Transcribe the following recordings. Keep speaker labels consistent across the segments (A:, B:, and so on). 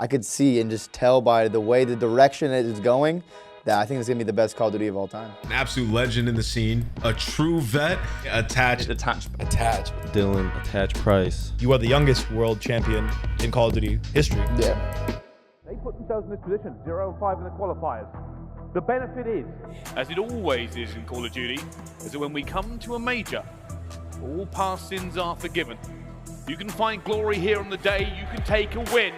A: I could see and just tell by the way the direction it is going that I think it's gonna be the best Call of Duty of all time.
B: An absolute legend in the scene, a true vet. Attached.
C: Dylan Attach Price.
D: You are the youngest world champion in Call of Duty history.
A: Yeah.
E: They put themselves in this position, 0-5 in the qualifiers. The benefit is, as it always is in Call of Duty, is that when we come to a major, all past sins are forgiven. You can find glory here on the day, you can take a win.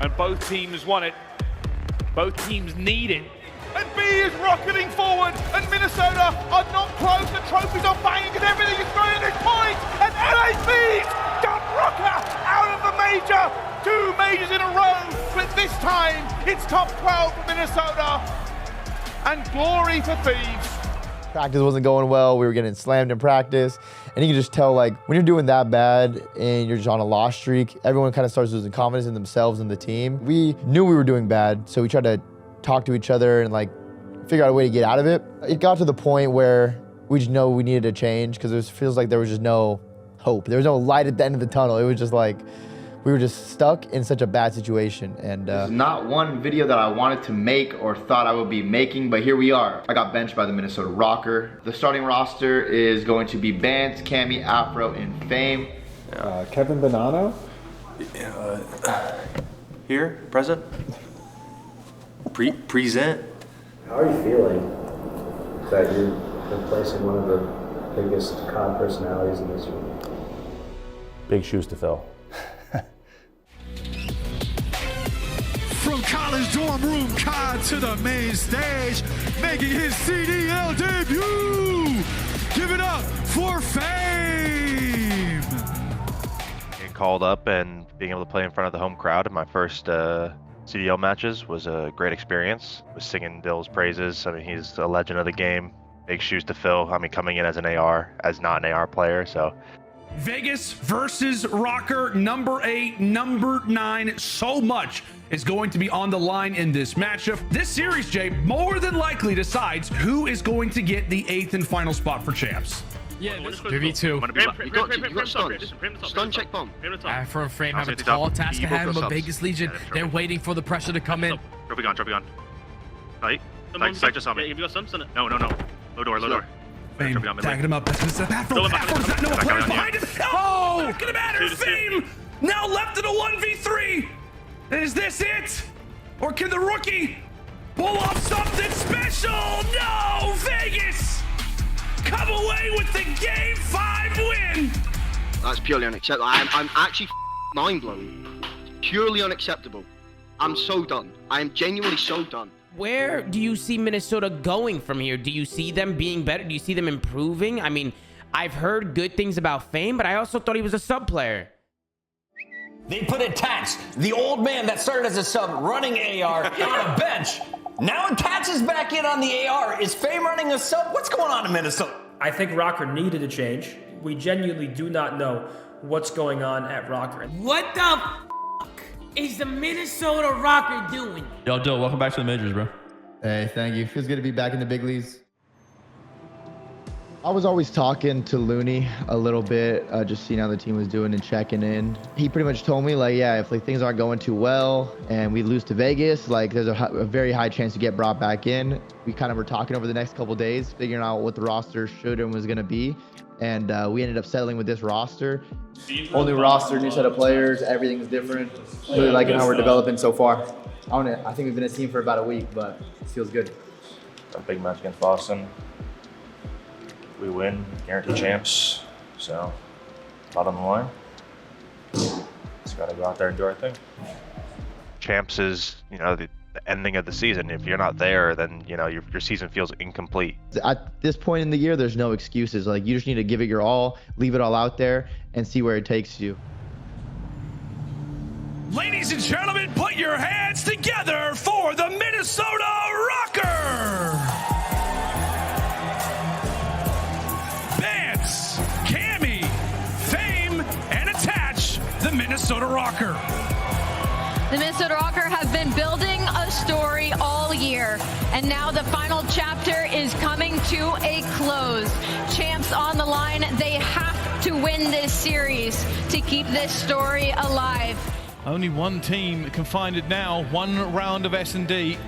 E: And both teams won it. Both teams need it. And B is rocketing forward, and Minnesota are not close. The trophies are banging, and everything is thrown at this point. And LA Thieves got ROKKR out of the major. 2 majors in a row, but this time it's top 12 for Minnesota. And glory for Thieves.
A: Practice wasn't going well. We were getting slammed in practice. And you can just tell, like, when you're doing that bad and you're just on a loss streak, everyone kind of starts losing confidence in themselves and the team. We knew we were doing bad, so we tried to talk to each other and, like, figure out a way to get out of it. It got to the point where we just know we needed to change because it feels like there was just no hope. There was no light at the end of the tunnel. It was just like, we were just stuck in such a bad situation. And
F: There's not one video that I wanted to make or thought I would be making, but here we are. I got benched by the Minnesota ROKKR. The starting roster is going to be Bance, Cammy, Afro, and Fame.
G: Kevin Bonanno?
H: Here, present. Present.
G: How are you feeling that you're replacing one of the biggest COD personalities in this room?
H: Big shoes to fill.
I: From college dorm room COD to the main stage, making his CDL debut. Give it up for Fame.
J: Getting called up and being able to play in front of the home crowd in my first CDL matches was a great experience. Was singing Dill's praises. I mean, he's a legend of the game. Big shoes to fill. I mean, coming in as an AR, as not an AR player, so.
I: Vegas versus ROKKR, number 8, number 9. So much is going to be on the line in this matchup. This series, Jay, more than likely decides who is going to get the 8th and final spot for champs.
K: Yeah, 2v2.
H: You got stuns. Stun check bomb.
K: Afro and Frame have a tall task ahead of them, but Vegas Legion, they're waiting for the pressure to come in.
J: Trophy gone. Sight just on me. You got some? No. Low door.
I: Fame, tagging him up. Afro's got no players behind him. Oh, not gonna matter. Fame now left in a 1v3. Is this it? Or can the rookie pull off something special? No, Vegas come away with the Game 5 win.
H: That's purely unacceptable. I'm actually mind blown. Purely unacceptable. I'm so done. I am genuinely so done.
L: Where do you see Minnesota going from here? Do you see them being better? Do you see them improving? I mean, I've heard good things about Fame, but I also thought he was a sub player.
M: They put Attach, the old man that started as a sub running AR, on a bench. Now Attach is back in on the AR. Is Fame running a sub? What's going on in Minnesota?
N: I think ROKKR needed a change. We genuinely do not know what's going on at ROKKR.
O: What the f*** is the Minnesota ROKKR doing?
C: Yo, Dill, welcome back to the majors, bro.
A: Hey, thank you. Feels good to be back in the big leagues. I was always talking to Looney a little bit, just seeing how the team was doing and checking in. He pretty much told me, like, yeah, if like things aren't going too well and we lose to Vegas, like there's a very high chance to get brought back in. We kind of were talking over the next couple days, figuring out what the roster should and was going to be. And we ended up settling with this roster. Whole new roster, new set of players, everything's different. Really liking how we're developing so far. I think we've been a team for about a week, but it feels good.
H: A big match against Boston. We win, guaranteed champs. So, bottom line, just gotta go out there and do our thing.
J: Champs is, the ending of the season. If you're not there, then your season feels incomplete.
A: At this point in the year, there's no excuses. Like, you just need to give it your all, leave it all out there, and see where it takes you.
I: Ladies and gentlemen, put your hands together for the Minnesota ROKKR. Bance, Cammy, Fame, and Attach, the Minnesota ROKKR.
P: The Minnesota ROKKR have been building a story all year, and now the final chapter is coming to a close. Champs on the line, they have to win this series to keep this story alive.
E: Only one team can find it now. One round of S&D.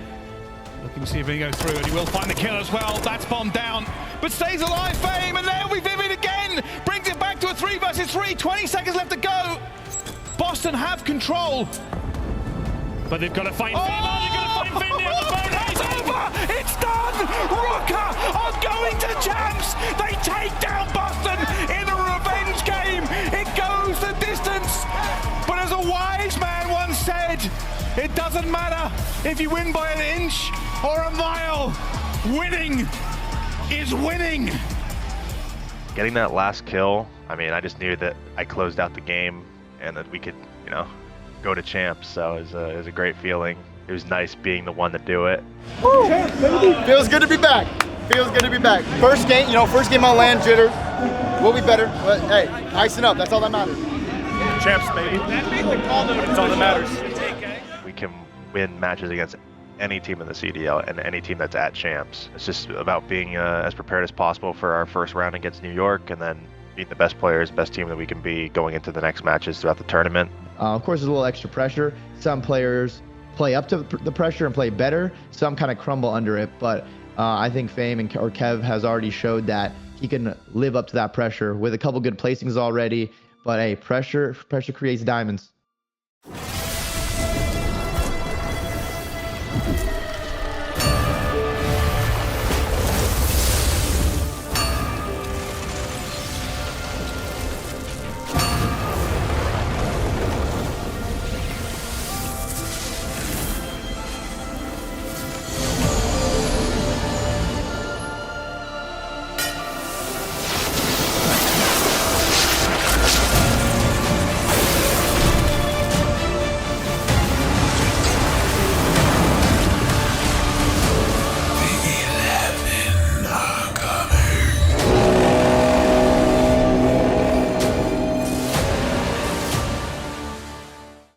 E: Looking to see if he can go through, and he will find the kill as well. That's bombed down, but stays alive, Fame, and there we Vivid again. Brings it back to a 3 versus 3. 20 seconds left to go. Boston have control.
I: But they've got to find Fame. They've got to find Fame.
E: It's over! It's done! ROKKR are going to champs! They take down Boston in a revenge game! It goes the distance! But as a wise man once said, it doesn't matter if you win by an inch or a mile. Winning is winning.
J: Getting that last kill, I mean, I just knew that I closed out the game and that we could, you know, go to champs. So it was a great feeling. It was nice being the one to do it.
F: Woo! Feels good to be back. Feels good to be back. First game, first game on land, jitter. We'll be better, but hey, icing up, that's all that matters.
D: Champs, baby. That's all that matters.
J: We can win matches against any team in the CDL and any team that's at champs. It's just about being as prepared as possible for our first round against New York, and then being the best players, best team that we can be going into the next matches throughout the tournament.
A: Of course, there's a little extra pressure. Some players play up to the pressure and play better. Some kind of crumble under it, but I think Fame or Kev has already showed that he can live up to that pressure with a couple good placings already. But hey, pressure creates diamonds.